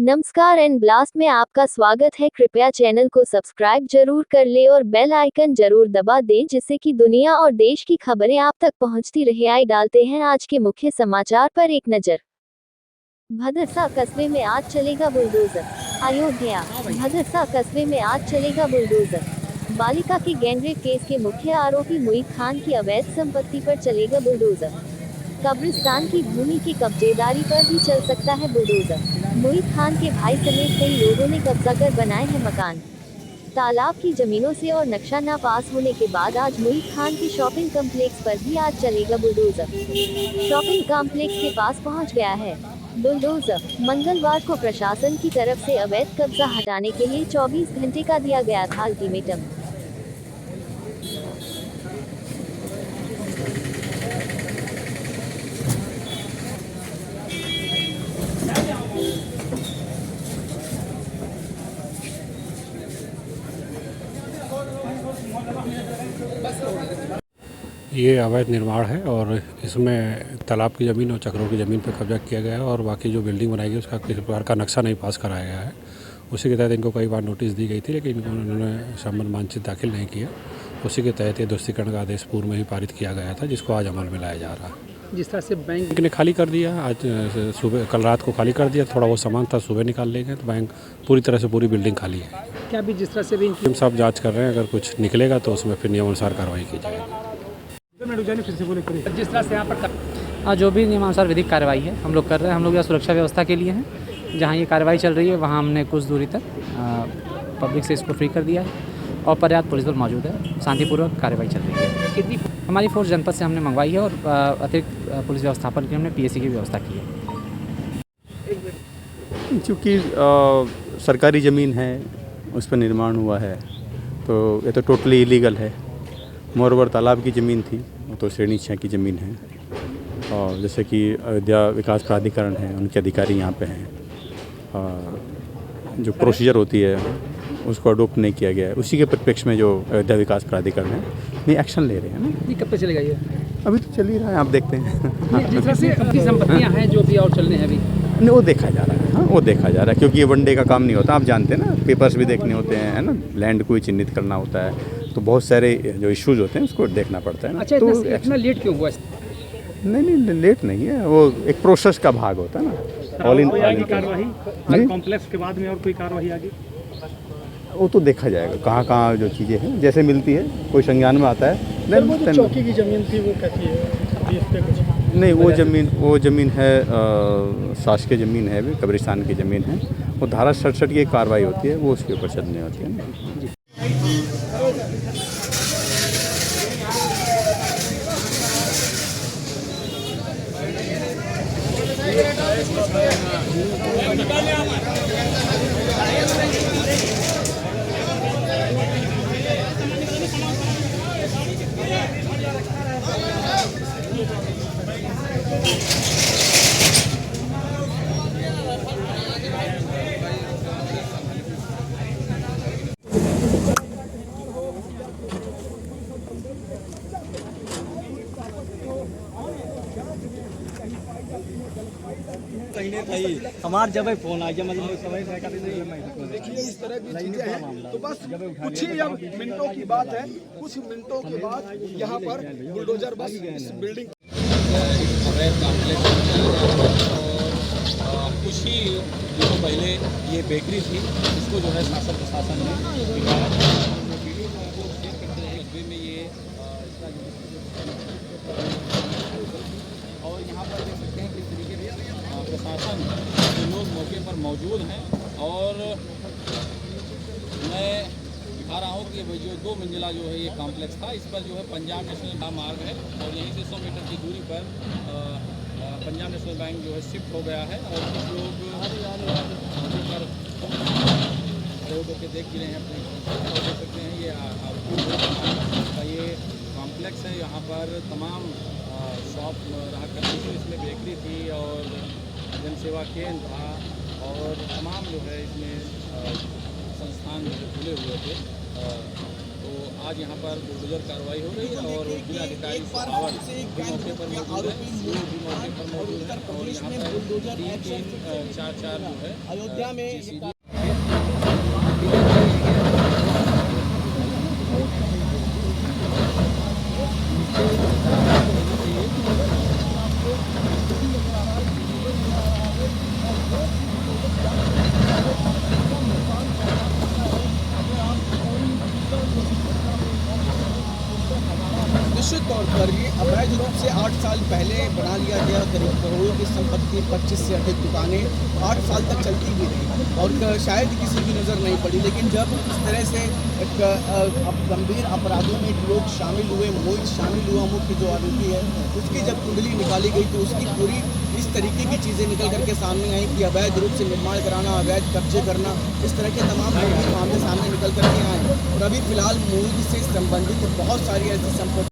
नमस्कार and blast में आपका स्वागत है। कृपया चैनल को सब्सक्राइब जरूर कर ले और बेल आइकन जरूर दबा दें जिससे कि दुनिया और देश की खबरें आप तक पहुंचती रहे। आइए डालते हैं आज के मुख्य समाचार पर एक नजर। भदरसा कस्बे में आज चलेगा बुलडोजर। अयोध्या। भदरसा कस्बे में आज चलेगा बुलडोजर। बालिका के गैंगरेप केस के मुख्य आरोपी मुईद खान की अवैध संपत्ति पर चलेगा बुलडोजर। कब्रिस्तान की भूमि की कब्जेदारी पर भी चल सकता है बुलडोजर। मुईद खान के भाई समेत कई लोगों ने कब्जा कर बनाए हैं मकान। तालाब की जमीनों से और नक्शा न पास होने के बाद आज मुईद खान की शॉपिंग कॉम्प्लेक्स पर भी आज चलेगा बुलडोजर। शॉपिंग कॉम्प्लेक्स के पास पहुंच गया है बुलडोजर। मंगलवार को प्रशासन की तरफ से अवैध कब्जा हटाने के लिए 24 घंटे का दिया गया था अल्टीमेटम। ये अवैध निर्माण है और इसमें तालाब की ज़मीन और चक्रों की ज़मीन पर कब्जा किया गया है और बाकी जो बिल्डिंग बनाई गई उसका किसी प्रकार का नक्शा नहीं पास कराया गया है। उसी के तहत इनको कई बार नोटिस दी गई थी लेकिन इन्होंने संबंध मानचित्र दाखिल नहीं किया। उसी के तहत ये दोस्तीकरण का आदेश पूर्व में ही पारित किया गया था जिसको आज अमल में लाया जा रहा है। जिस तरह से बैंक ने खाली कर दिया, आज सुबह कल रात को खाली कर दिया। थोड़ा वो सामान था सुबह निकाल ले गए तो बैंक पूरी तरह से पूरी बिल्डिंग खाली है। क्या भी जिस तरह से भी हम सब जाँच कर रहे हैं, अगर कुछ निकलेगा तो उसमें फिर नियमानुसार कार्रवाई की जाएगी। जिस तरह से यहाँ पर जो भी नियमानुसार विधिक कार्रवाई है हम लोग कर रहे हैं। हम लोग यहाँ सुरक्षा व्यवस्था के लिए हैं। जहाँ ये कार्रवाई चल रही है वहाँ हमने कुछ दूरी तक पब्लिक से इसको फ्री कर दिया है और पर्याप्त पुलिस बल मौजूद है। शांतिपूर्वक कार्रवाई चल रही है। कितनी हमारी फोर्स जनपद से हमने मंगवाई है और अतिरिक्त पुलिस व्यवस्थापन की हमने पीएसी की व्यवस्था की है। चूँकि सरकारी ज़मीन है उस पर निर्माण हुआ है तो ये तो टोटली इलीगल है। मोरवर तालाब की ज़मीन थी, वो तो श्रेणी 6 की ज़मीन है और जैसे कि अयोध्या विकास प्राधिकरण है, उनके अधिकारी यहाँ पे हैं। जो प्रोसीजर होती है उसको अडोप्ट नहीं किया गया है। उसी के परिप्रेक्ष्य में जो अयोध्या विकास प्राधिकरण है नहीं एक्शन ले रहे हैं ना। ये कब पे चलेगा ये? अभी तो चल ही रहा है, आप देखते हैं। जिस तरह से अपनी संपत्तियाँ हैं जो भी और चलने हैं अभी नहीं, वो देखा जा रहा है। हाँ, वो देखा जा रहा है क्योंकि ये वन डे का काम नहीं होता। आप जानते हैं ना, पेपर्स भी देखने होते हैं, है ना, लैंड को ही चिन्हित करना होता है, तो बहुत सारे जो इश्यूज होते हैं उसको देखना पड़ता है ना। अच्छा, तो इतना लेट क्यों हुआ? नहीं, लेट नहीं है, वो एक प्रोसेस का भाग होता है ना। ऑल इन कार्रवाई कॉम्प्लेक्स के बाद में और कोई कार्रवाई आगे वो तो देखा जाएगा कहाँ जो चीज़ें हैं जैसे मिलती है, कोई संज्ञान में आता है। वो जो चौकी की ज़मीन थी वो कैसी है? नहीं, वो ज़मीन है शासकीय ज़मीन है, भी कब्रिस्तान की ज़मीन है। वो धारा 67 की कार्रवाई होती है, वो उसके ऊपर चलनी होती है ना। हमार जब फोन आ गया मतलब देखिए इस तरह की चीजें हैं तो बस कुछ ही अब मिनटों की बात है। कुछ मिनटों के बाद यहाँ पर बुलडोजर बस इस बिल्डिंग कुछ ही दिनों पहले ये बेकरी थी, इसको जो है शासन प्रशासन ने में ये और यहाँ पर देख सकते हैं किस तरीके से प्रशासन के लोग मौके पर मौजूद हैं। और मैं दिखा रहा हूँ कि जो 2 मंजिला जो है ये कॉम्प्लेक्स था, इस पर जो है पंजाब नेशनल मार्ग है और यहीं से 100 मीटर की दूरी पर पंजाब नेशनल बैंक जो है शिफ्ट हो गया है। और कुछ लोग मौके पर के देख भी रहे हैं अपने देख सकते हैं। ये कॉम्प्लेक्स है, यहाँ पर तमाम शॉप रहा करती थी। इसमें बेकरी थी और जनसेवा केंद्र था और तमाम जो है इसमें संस्थान खुले हुए थे। तो आज यहाँ पर बुलडोजर कार्रवाई हो रही है और जिलाधिकारी सुखावत भी मौके पर मौजूद है, सीओ भी मौके पर मौजूद है और यहाँ पर 3-3, 4-4 जो है अयोध्या में JCB निश्चित तौर पर ये अवैध रूप से 8 साल पहले बना लिया गया, करीब करोड़ों की संपत्ति, 25 से अधिक दुकानें 8 साल तक चलती भी रही और शायद किसी की नज़र नहीं पड़ी। लेकिन जब इस तरह से गंभीर अपराधों में लोग शामिल हुए, मोहित शामिल हुआ, मुख्य जो आरोपी है उसकी जब कुंडली निकाली गई तो उसकी पूरी इस तरीके की चीज़ें निकल करके सामने आई कि अवैध रूप से निर्माण कराना, अवैध कब्जे करना, इस तरह के तमाम मामले सामने निकल करके आए। और अभी फिलहाल मोहित से संबंधित बहुत सारी ऐसी संपत्ति